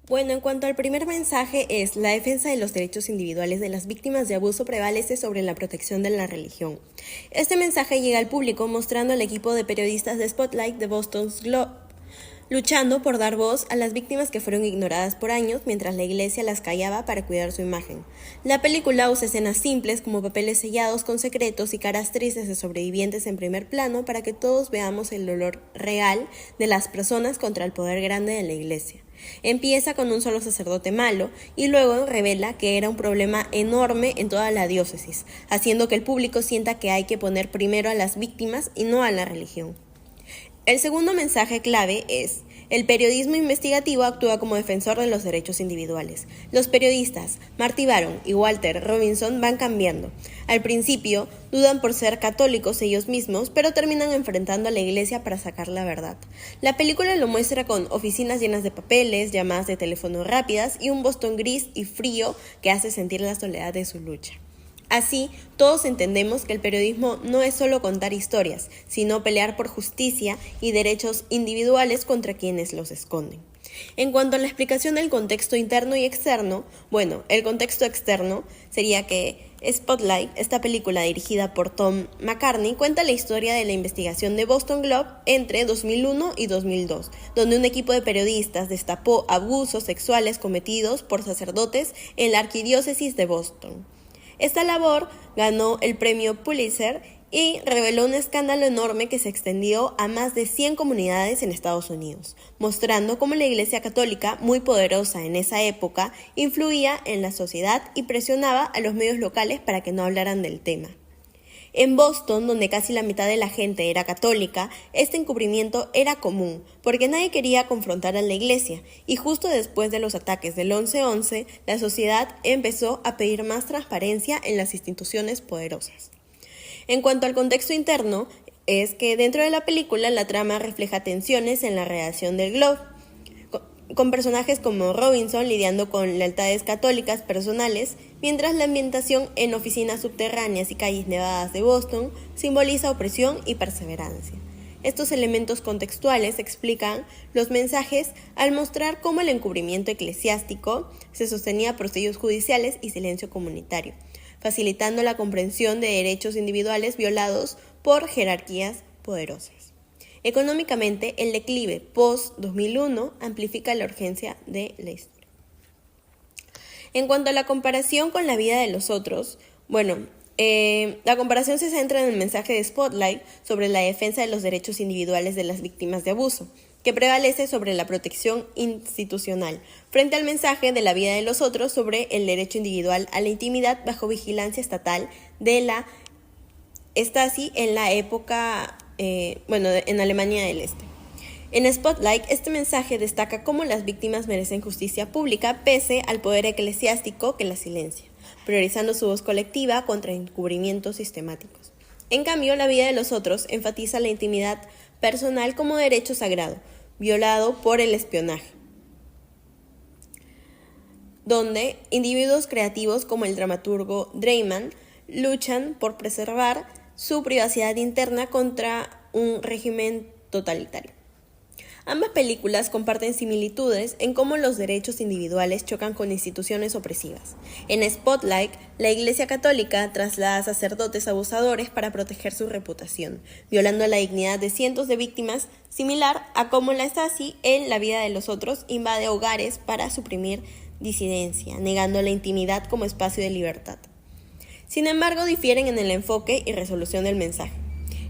Bueno, en cuanto al primer mensaje es la defensa de los derechos individuales de las víctimas de abuso prevalece sobre la protección de la religión. Este mensaje llega al público mostrando al equipo de periodistas de Spotlight de Boston's Globe luchando por dar voz a las víctimas que fueron ignoradas por años mientras la iglesia las callaba para cuidar su imagen. La película usa escenas simples como papeles sellados con secretos y caras tristes de sobrevivientes en primer plano para que todos veamos el dolor real de las personas contra el poder grande de la iglesia. Empieza con un solo sacerdote malo y luego revela que era un problema enorme en toda la diócesis, haciendo que el público sienta que hay que poner primero a las víctimas y no a la religión. El segundo mensaje clave es: el periodismo investigativo actúa como defensor de los derechos individuales. Los periodistas Marty Baron y Walter Robinson van cambiando. Al principio, dudan por ser católicos ellos mismos, pero terminan enfrentando a la iglesia para sacar la verdad. La película lo muestra con oficinas llenas de papeles, llamadas de teléfono rápidas y un Boston gris y frío que hace sentir la soledad de su lucha. Así, todos entendemos que el periodismo no es solo contar historias, sino pelear por justicia y derechos individuales contra quienes los esconden. En cuanto a la explicación del contexto interno y externo, bueno, el contexto externo sería que Spotlight, esta película dirigida por Tom McCartney, cuenta la historia de la investigación de Boston Globe entre 2001 y 2002, donde un equipo de periodistas destapó abusos sexuales cometidos por sacerdotes en la arquidiócesis de Boston. Esta labor ganó el premio Pulitzer y reveló un escándalo enorme que se extendió a más de 100 comunidades en Estados Unidos, mostrando cómo la Iglesia Católica, muy poderosa en esa época, influía en la sociedad y presionaba a los medios locales para que no hablaran del tema. En Boston, donde casi la mitad de la gente era católica, este encubrimiento era común, porque nadie quería confrontar a la iglesia, y justo después de los ataques del 11/11, la sociedad empezó a pedir más transparencia en las instituciones poderosas. En cuanto al contexto interno, es que dentro de la película la trama refleja tensiones en la redacción del Globe, con personajes como Robinson lidiando con lealtades católicas personales, mientras la ambientación en oficinas subterráneas y calles nevadas de Boston simboliza opresión y perseverancia. Estos elementos contextuales explican los mensajes al mostrar cómo el encubrimiento eclesiástico se sostenía por sellos judiciales y silencio comunitario, facilitando la comprensión de derechos individuales violados por jerarquías poderosas. Económicamente, el declive post-2001 amplifica la urgencia de la historia. En cuanto a la comparación con la vida de los otros, la comparación se centra en el mensaje de Spotlight sobre la defensa de los derechos individuales de las víctimas de abuso, que prevalece sobre la protección institucional, frente al mensaje de la vida de los otros sobre el derecho individual a la intimidad bajo vigilancia estatal de la Stasi en la época en Alemania del Este. En Spotlight, este mensaje destaca cómo las víctimas merecen justicia pública pese al poder eclesiástico que las silencia, priorizando su voz colectiva contra encubrimientos sistemáticos. En cambio, la vida de los otros enfatiza la intimidad personal como derecho sagrado, violado por el espionaje, donde individuos creativos como el dramaturgo Dreyman luchan por preservar su privacidad interna contra un régimen totalitario. Ambas películas comparten similitudes en cómo los derechos individuales chocan con instituciones opresivas. En Spotlight, la Iglesia Católica traslada a sacerdotes abusadores para proteger su reputación, violando la dignidad de cientos de víctimas, similar a cómo la Stasi en La vida de los otros invade hogares para suprimir disidencia, negando la intimidad como espacio de libertad. Sin embargo, difieren en el enfoque y resolución del mensaje.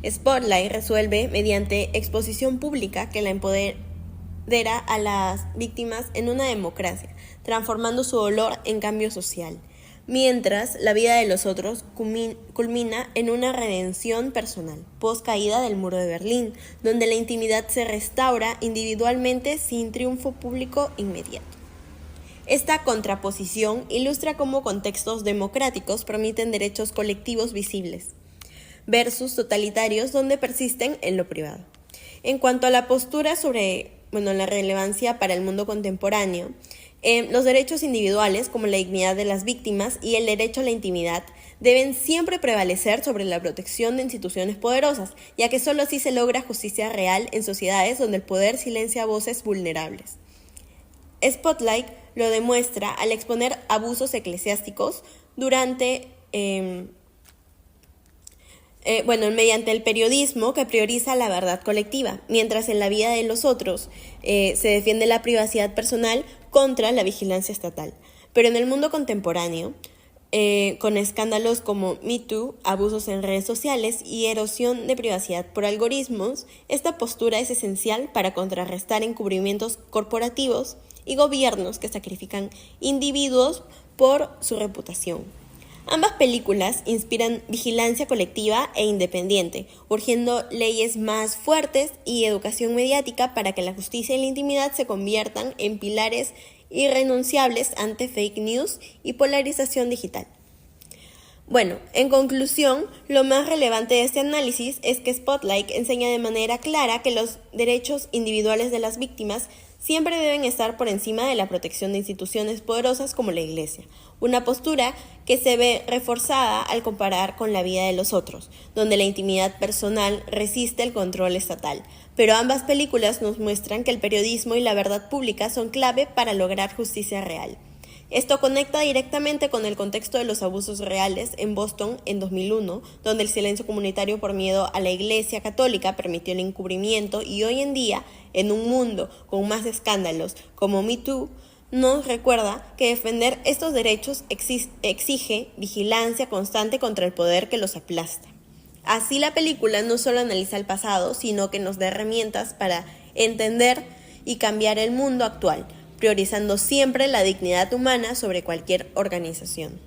Spotlight resuelve mediante exposición pública que la empodera a las víctimas en una democracia, transformando su dolor en cambio social, mientras La vida de los otros culmina en una redención personal, post caída del muro de Berlín, donde la intimidad se restaura individualmente sin triunfo público inmediato. Esta contraposición ilustra cómo contextos democráticos permiten derechos colectivos visibles, versus totalitarios donde persisten en lo privado. En cuanto a la postura sobre la relevancia para el mundo contemporáneo, los derechos individuales, como la dignidad de las víctimas y el derecho a la intimidad, deben siempre prevalecer sobre la protección de instituciones poderosas, ya que solo así se logra justicia real en sociedades donde el poder silencia voces vulnerables. Spotlight lo demuestra al exponer abusos eclesiásticos mediante el periodismo que prioriza la verdad colectiva, mientras en la vida de los otros se defiende la privacidad personal contra la vigilancia estatal. Pero en el mundo contemporáneo, con escándalos como Me Too, abusos en redes sociales y erosión de privacidad por algoritmos, esta postura es esencial para contrarrestar encubrimientos corporativos y gobiernos que sacrifican individuos por su reputación. Ambas películas inspiran vigilancia colectiva e independiente, urgiendo leyes más fuertes y educación mediática para que la justicia y la intimidad se conviertan en pilares irrenunciables ante fake news y polarización digital. Bueno, en conclusión, lo más relevante de este análisis es que Spotlight enseña de manera clara que los derechos individuales de las víctimas siempre deben estar por encima de la protección de instituciones poderosas como la Iglesia, una postura que se ve reforzada al comparar con la vida de los otros, donde la intimidad personal resiste el control estatal. Pero ambas películas nos muestran que el periodismo y la verdad pública son clave para lograr justicia real. Esto conecta directamente con el contexto de los abusos reales en Boston en 2001, donde el silencio comunitario por miedo a la Iglesia Católica permitió el encubrimiento, y hoy en día, en un mundo con más escándalos como Me Too, nos recuerda que defender estos derechos exige vigilancia constante contra el poder que los aplasta. Así, la película no solo analiza el pasado, sino que nos da herramientas para entender y cambiar el mundo actual, priorizando siempre la dignidad humana sobre cualquier organización.